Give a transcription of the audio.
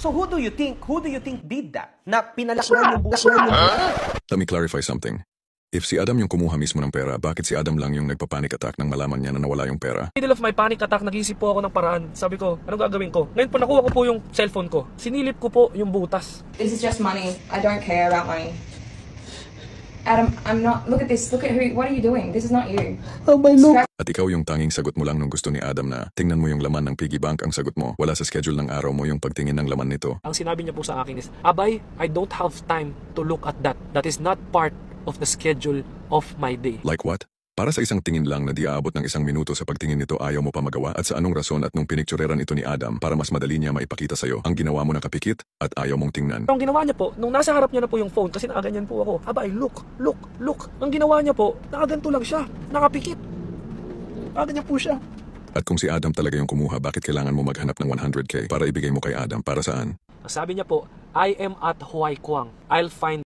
So who do you think did that? Na pinalakyan yung buhay niya? Let me clarify something. If si Adam yung kumuha mismo ng pera, bakit si Adam lang yung nagpa-panic attack nang malaman niya na nawala yung pera? In the middle of my panic attack, nag-isip po ako ng paraan. Sabi ko, anong gagawin ko? Ngayon po, nakuha ko po yung cellphone ko. Sinilip ko po yung butas. This is just money. I don't care about money. Adam, I'm not. Look at this. Look at who. What are you doing? This is not you. Oh my Lord. At ikaw yung tanging sagot mo lang nung gusto ni Adam na tingnan mo yung laman ng piggy bank ang sagot mo. Wala sa schedule ng araw mo yung pagtingin ng laman nito. Ang sinabi niya po sa akin is, Abay, I don't have time to look at that. That is not part of the schedule of my day. Like what? Para sa isang tingin lang na di aabot ng 1 minuto sa pagtingin nito ayaw mo pa magawa at sa anong rason at nung pinictureran ito ni Adam para mas madali niya maipakita sa'yo ang ginawa mo nakapikit at ayaw mong tingnan. Ang ginawa niya po, nung nasa harap niya na po yung phone kasi nakaganyan po ako. Abay, look. Ang ginawa niya po, nakaganto lang siya. Nakapikit. Nakaganyan po siya. At kung si Adam talaga yung kumuha, bakit kailangan mo maghanap ng 100K para ibigay mo kay Adam? Para saan? Sabi niya po, I am at Huay Kwang. I'll find